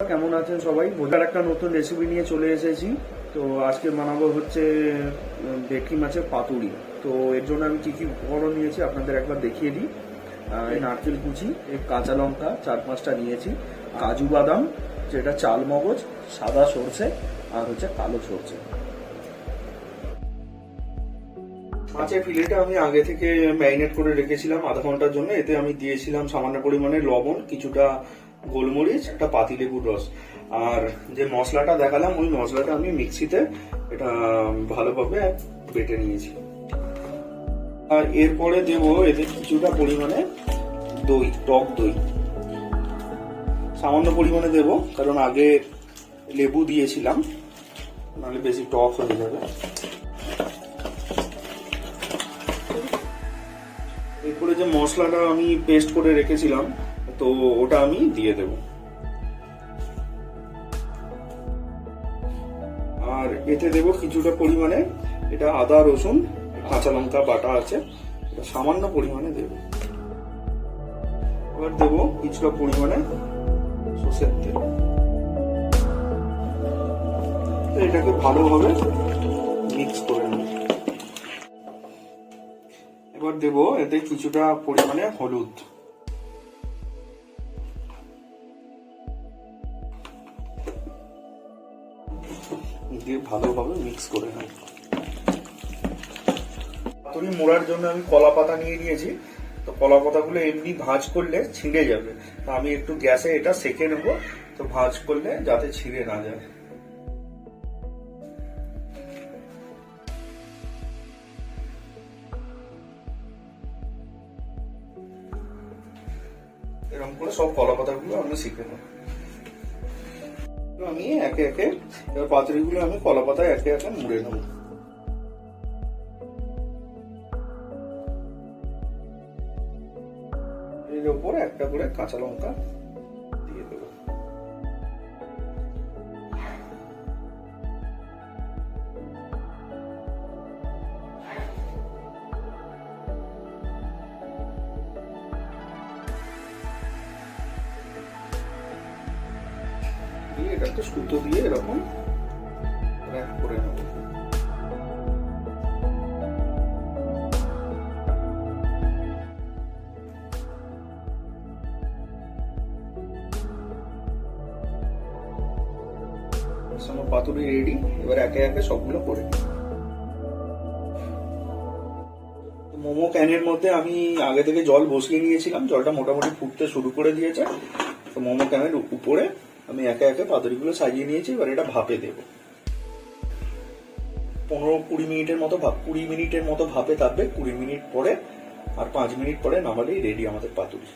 কেমন আছেন সবাই? বোঝার একটা নতুন রেসিপি নিয়ে চলে এসেছি। তো আজকে বানাবো হচ্ছে ভেটকি মাছের পাতুরি। তো এর জন্য আমি কি কি উপকরণ নিয়েছি আপনাদের একবার দেখিয়ে দিই। নারকেল কুচি, কাঁচা লঙ্কা 4-5টা নিয়েছি, কাজু বাদাম, যেটা চাল মগজ, সাদা সর্ষে আর হচ্ছে কালো সর্ষে। মাছের ফিলেটা আমি আগে থেকে ম্যারিনেট করে রেখেছিলাম আধা ঘন্টার জন্য। এতে আমি দিয়েছিলাম সামান্য পরিমাণে লবণ, কিছুটা গোলমরিচ, একটা পাতিলেবুর রস। আর যে মশলাটা দেখালাম ওই মশলাটা আমি মিক্সিতে এটা ভালোভাবে বেটে নিয়েছি। আর এরপরে দেব এতে কিছুটা পরিমাণে দই, টক দই সামান্য পরিমাণে দেব, কারণ আগে লেবু দিয়েছিলাম, নাহলে বেশি টক হয়ে যাবে। এরপরে যে মশলাটা আমি পেস্ট করে রেখেছিলাম তো ওটা আমি দিয়ে দেব। আর এতে দেব কিছুটা পরিমাণে এটা আদা রসুন কাঁচা লঙ্কা বাটা আছে, এটা সামান্য পরিমাণে দেব। এবার দেব কিছুটা পরিমাণে সরষের তেল। এটাকে ভালোভাবে মিক্স করে নেব। এবার দেব এতে কিছুটা পরিমাণে হলুদ, দিয়ে ভালোভাবে মিক্স করে নেব। পাতুরি মোড়ার জন্য আমি কলা পাতা নিয়ে নিয়েছি। তো কলা পাতাগুলো এমনি ভাঁজ করলে ছিঁড়ে যাবে, তো আমি একটু গ্যাসে এটা সেকে নেব, তো ভাঁজ করলে যাতে ছিঁড়ে না যায়। এরকম করে সব কলা পাতাগুলো আমি শিখে নেব। আমি একে একে এবার পাতুরিগুলো আমি কলা পাতায় একে একে মুড়ে নেব। এর উপর একটা করে কাঁচা লঙ্কা দিয়ে দেবো। এটাকে সুতো দিয়ে এরকম র্যাপ করে নেব। আমার পাতুরি রেডি। এবার একে একে সবগুলো করে নিই। মোমো ক্যানের মধ্যে আমি আগে থেকে জল বসিয়ে নিয়েছিলাম, জলটা মোটামুটি ফুটতে শুরু করে দিয়েছে। তো মোমো ক্যানের উপরে আমি একে একে পাতুরিগুলো সাজিয়ে নিয়েছি। এবার এটা ভাপে দেব 15-20 মিনিটের মতো। 20 মিনিটের মতো ভাপে থাকবে। 20 মিনিট পরে আর 5 মিনিট পরে নামালেই রেডি আমাদের পাতুরি।